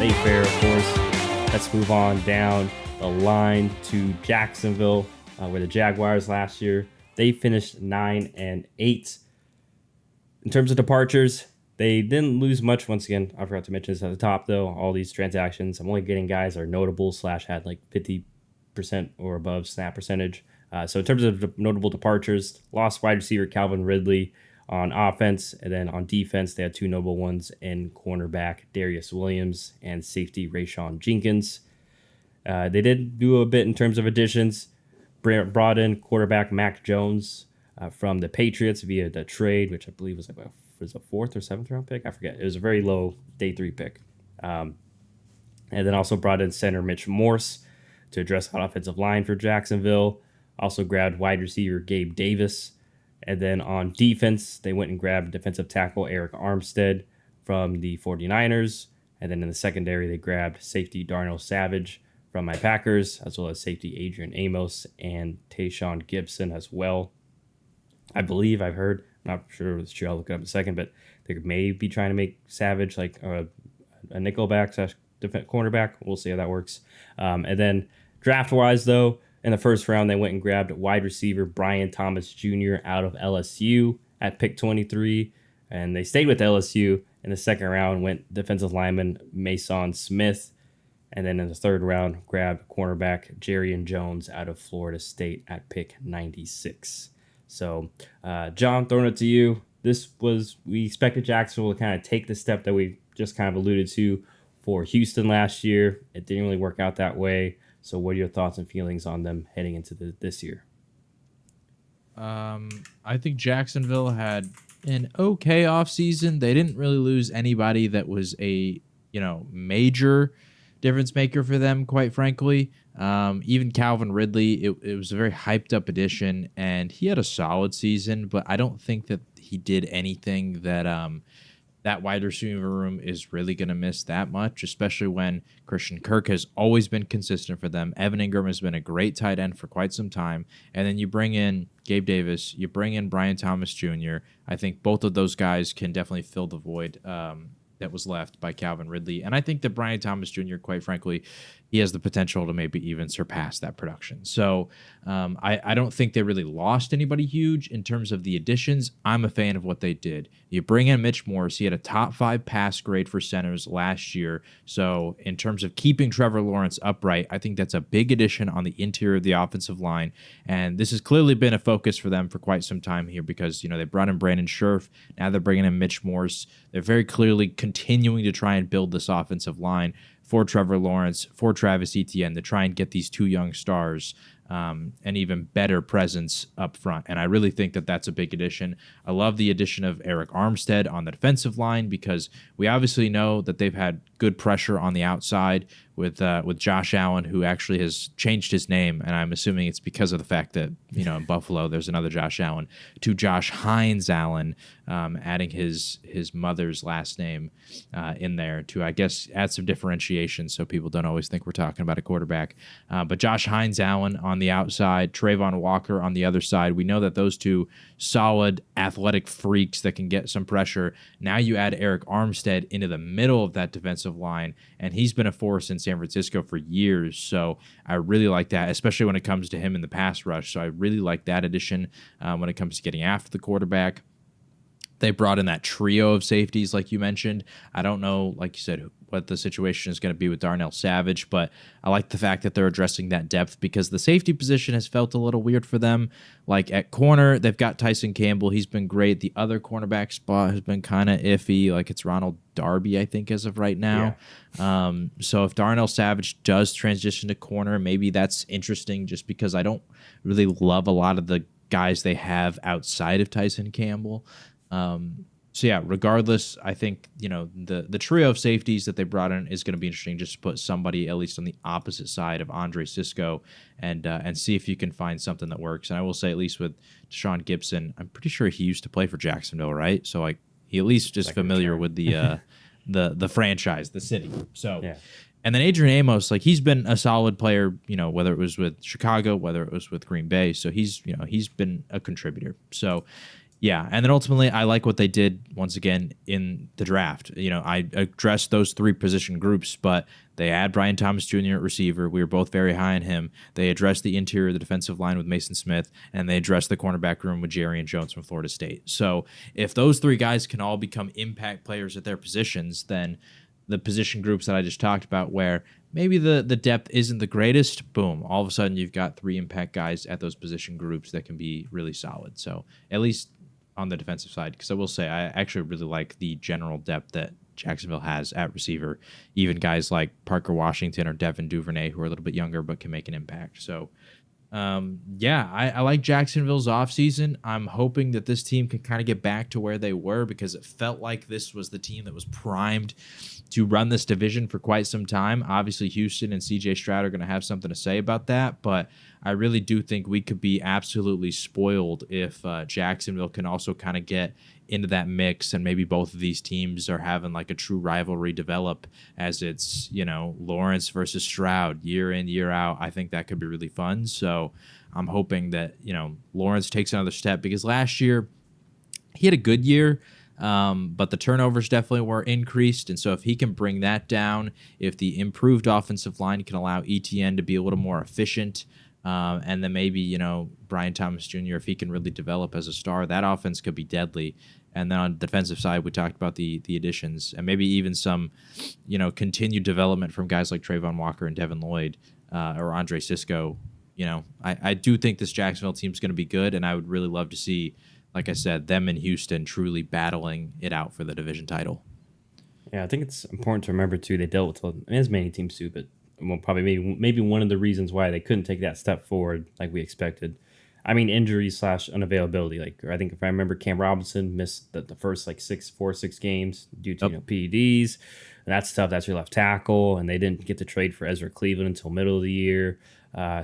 stay fair, of course. Let's move on down the line to Jacksonville, where the Jaguars last year, they finished 9-8. In terms of departures, they didn't lose much. Once again, I forgot to mention this at the top, though. All these transactions, I'm only getting guys that are notable / had like 50% or above snap percentage. So in terms of notable departures, lost wide receiver Calvin Ridley on offense, and then on defense, they had two notable ones in cornerback Darius Williams and safety Rayshon Jenkins. They did do a bit in terms of additions. Brought in quarterback Mac Jones from the Patriots via the trade, which I believe was like a 4th or 7th round pick. I forget. It was a very low day 3 pick. And then also brought in center Mitch Morse to address that offensive line for Jacksonville. Also grabbed wide receiver Gabe Davis. And then on defense, they went and grabbed defensive tackle Eric Armstead from the 49ers. And then in the secondary, they grabbed safety Darnell Savage from my Packers, as well as safety Adrian Amos and Tayshaun Gibson as well. I believe I've heard, I'm not sure if it's true, I'll look it up in a second, but they may be trying to make Savage like a nickelback / defense cornerback. We'll see how that works. And then draft-wise, though, in the first round, they went and grabbed wide receiver Brian Thomas Jr. out of LSU at pick 23, and they stayed with LSU. In the second round, went defensive lineman Mason Smith, and then in the third round, grabbed cornerback Jarrian Jones out of Florida State at pick 96. So, John, throwing it to you. We expected Jacksonville to kind of take the step that we just kind of alluded to for Houston last year. It didn't really work out that way. So what are your thoughts and feelings on them heading into this year? I think Jacksonville had an okay offseason. They didn't really lose anybody that was a major difference maker for them, quite frankly. Even Calvin Ridley, it was a very hyped up addition, and he had a solid season, but I don't think that he did anything that that wide receiver room is really going to miss that much, especially when Christian Kirk has always been consistent for them. Evan Ingram has been a great tight end for quite some time. And then you bring in Gabe Davis, you bring in Brian Thomas Jr. I think both of those guys can definitely fill the void that was left by Calvin Ridley. And I think that Brian Thomas Jr., quite frankly, he has the potential to maybe even surpass that production. So I don't think they really lost anybody huge in terms of the additions. I'm a fan of what they did. You bring in Mitch Morse. He had a top 5 pass grade for centers last year. So in terms of keeping Trevor Lawrence upright, I think that's a big addition on the interior of the offensive line. And this has clearly been a focus for them for quite some time here because, they brought in Brandon Scherf. Now they're bringing in Mitch Morse. They're very clearly continuing to try and build this offensive line for Trevor Lawrence, for Travis Etienne, to try and get these two young stars an even better presence up front. And I really think that that's a big addition. I love the addition of Eric Armstead on the defensive line because we obviously know that they've had good pressure on the outside with Josh Allen, who actually has changed his name, and I'm assuming it's because of the fact that in Buffalo there's another Josh Allen, to Josh Hines Allen, adding his mother's last name in there to, I guess, add some differentiation so people don't always think we're talking about a quarterback. But Josh Hines Allen on the outside, Trayvon Walker on the other side. We know that those two solid athletic freaks that can get some pressure. Now you add Eric Armstead into the middle of that defensive line, and he's been a force in San Francisco for years. So I really like that, especially when it comes to him in the pass rush. So I really like that addition when it comes to getting after the quarterback. They brought in that trio of safeties, like you mentioned. I don't know, like you said, what the situation is going to be with Darnell Savage, but I like the fact that they're addressing that depth because the safety position has felt a little weird for them. Like at corner, they've got Tyson Campbell. He's been great. The other cornerback spot has been kind of iffy. Like it's Ronald Darby, I think, as of right now. Yeah. So if Darnell Savage does transition to corner, maybe that's interesting just because I don't really love a lot of the guys they have outside of Tyson Campbell. So yeah, regardless, I think, the trio of safeties that they brought in is going to be interesting just to put somebody at least on the opposite side of Andre Cisco and see if you can find something that works. And I will say, at least with Deshaun Gibson, I'm pretty sure he used to play for Jacksonville, right? So like he at least just familiar with the the franchise, the city. So yeah. And then Adrian Amos, like he's been a solid player, whether it was with Chicago, whether it was with Green Bay. So he's been a contributor. So Yeah, and then ultimately, I like what they did once again in the draft. I addressed those three position groups, but they had Brian Thomas Jr. at receiver. We were both very high on him. They addressed the interior of the defensive line with Mason Smith, and they addressed the cornerback room with Jerry Jones from Florida State. So if those three guys can all become impact players at their positions, then the position groups that I just talked about, where maybe the depth isn't the greatest, boom, all of a sudden you've got three impact guys at those position groups that can be really solid. So at least on the defensive side, because I will say I actually really like the general depth that Jacksonville has at receiver. Even guys like Parker Washington or Devin Duvernay, who are a little bit younger but can make an impact. So, I like Jacksonville's offseason. I'm hoping that this team can kind of get back to where they were, because it felt like this was the team that was primed to run this division for quite some time. Obviously, Houston and CJ Stroud are going to have something to say about that, but I really do think we could be absolutely spoiled if Jacksonville can also kind of get into that mix, and maybe both of these teams are having like a true rivalry develop, as it's, Lawrence versus Stroud year in, year out. I think that could be really fun. So I'm hoping that, Lawrence takes another step, because last year he had a good year, but the turnovers definitely were increased. And so if he can bring that down, if the improved offensive line can allow ETN to be a little more efficient, and then maybe, Brian Thomas Jr., if he can really develop as a star, that offense could be deadly. And then on the defensive side, we talked about the additions, and maybe even some, continued development from guys like Trayvon Walker and Devin Lloyd, or Andre Sisco. I do think this Jacksonville team is going to be good, and I would really love to see, like I said, them and Houston truly battling it out for the division title. Yeah, I think it's important to remember, too, they dealt with as many teams, too, but probably maybe one of the reasons why they couldn't take that step forward like we expected. I mean, injuries / unavailability. Like, I think if I remember, Cam Robinson missed the first 6 games due to PEDs, and that's tough. That's your left tackle, and they didn't get to trade for Ezra Cleveland until middle of the year.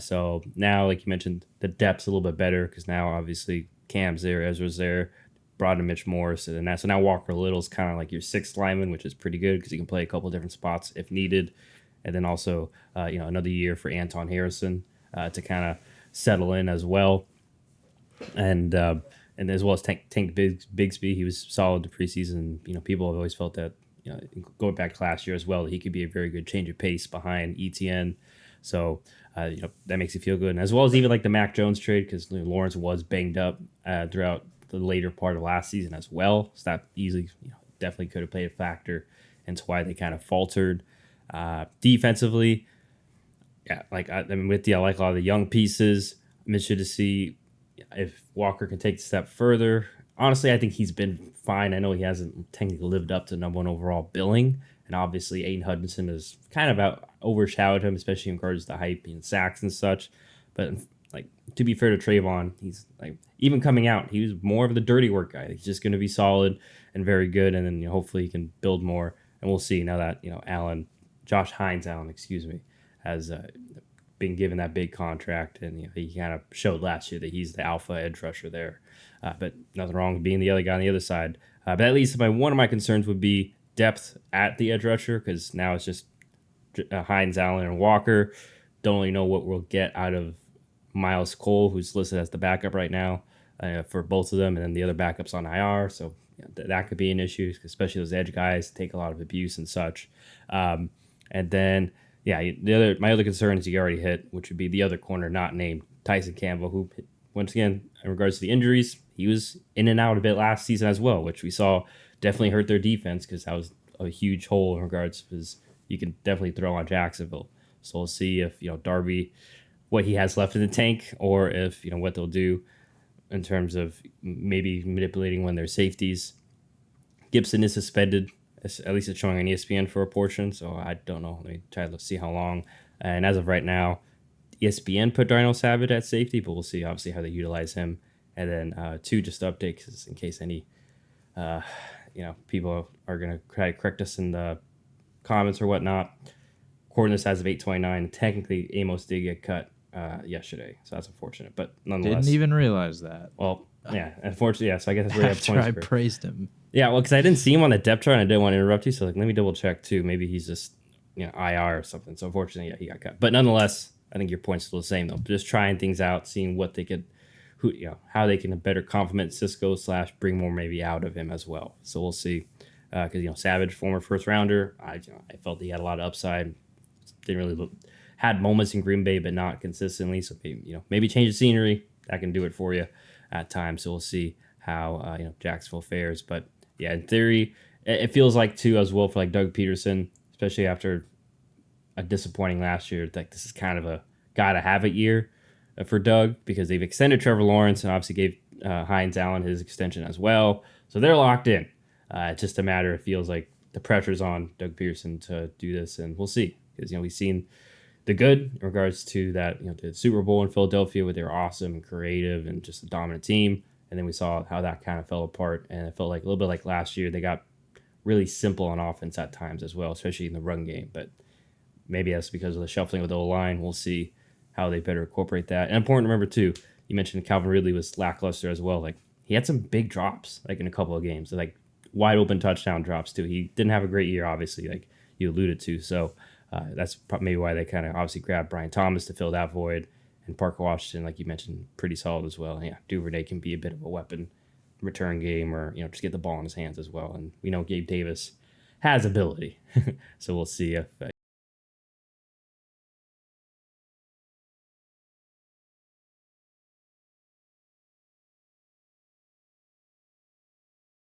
So now, like you mentioned, the depth's a little bit better, because now obviously Cam's there, Ezra's there, brought in Mitch Morse, and so now Walker Little's kind of like your sixth lineman, which is pretty good because he can play a couple different spots if needed. And then also, another year for Anton Harrison to kind of settle in as well. And as well as Tank Bigsby, he was solid the preseason. People have always felt that, going back to last year as well, that he could be a very good change of pace behind ETN. So, that makes you feel good. And as well as even like the Mac Jones trade, because Lawrence was banged up throughout the later part of last season as well. So that easily, definitely could have played a factor into why they kind of faltered. Defensively, yeah, like I like a lot of the young pieces. I'm interested to see if Walker can take a step further. Honestly, I think he's been fine. I know he hasn't technically lived up to number 1 overall billing, and obviously Aiden Hudson has kind of overshadowed him, especially in regards to the hype and sacks and such. But like, to be fair to Trayvon, he's like, even coming out, he was more of the dirty work guy. He's just going to be solid and very good, and then hopefully he can build more. And we'll see now that Josh Hines Allen, has been given that big contract, and he kind of showed last year that he's the alpha edge rusher there. But nothing wrong with being the other guy on the other side. But at least one of my concerns would be depth at the edge rusher, because now it's just Hines Allen and Walker. Don't really know what we'll get out of Miles Cole, who's listed as the backup right now for both of them, and then the other backups on IR. So that could be an issue, especially those edge guys take a lot of abuse and such. And then, my other concern is you already hit, which would be the other corner not named Tyson Campbell, who, once again, in regards to the injuries, he was in and out a bit last season as well, which we saw definitely hurt their defense, because that was a huge hole in regards to you can definitely throw on Jacksonville. So we'll see if Darby, what he has left in the tank, or if what they'll do in terms of maybe manipulating when their safeties. Gibson is suspended. At least it's showing on ESPN for a portion, so I don't know. Let me try to see how long. And as of right now, ESPN put Darnell Savage at safety, but we'll see obviously how they utilize him. And then two, just to update, because in case any people are going to try to correct us in the comments or whatnot. According to this, as of 8/29, technically Amos did get cut yesterday, so that's unfortunate. But nonetheless, didn't even realize that. Well, yeah, unfortunately, yeah. So I guess that's where I have After points I for. praised him. Yeah, well, because I didn't see him on the depth chart, and I didn't want to interrupt you, so let me double check too. Maybe he's just IR or something. So unfortunately, yeah, he got cut. But nonetheless, I think your point's still the same though. Just trying things out, seeing what they could how they can better complement Cisco / bring more maybe out of him as well. So we'll see. Because Savage, former first rounder, I felt he had a lot of upside. Didn't really had moments in Green Bay, but not consistently. So maybe change the scenery, that can do it for you at times. So we'll see how Jacksonville fares. But yeah, in theory, it feels like too as well for like Doug Peterson, especially after a disappointing last year. Like this is kind of a gotta have it year for Doug, because they've extended Trevor Lawrence and obviously gave Hines Allen his extension as well. So they're locked in. It's just a matter, it feels like the pressure's on Doug Peterson to do this, and we'll see. Because we've seen the good in regards to that, the Super Bowl in Philadelphia, where they were awesome and creative and just a dominant team. And then we saw how that kind of fell apart, and it felt like a little bit like last year. They got really simple on offense at times as well, especially in the run game. But maybe that's because of the shuffling of the O-line. We'll see how they better incorporate that. And important to remember too, you mentioned Calvin Ridley was lackluster as well. Like he had some big drops, like in a couple of games, like wide open touchdown drops too. He didn't have a great year, obviously, like you alluded to. So that's maybe why they kind of obviously grabbed Brian Thomas to fill that void. And Parker Washington, like you mentioned, pretty solid as well. Yeah, Duvernay can be a bit of a weapon return game, or just get the ball in his hands as well. And we know Gabe Davis has ability, so we'll see if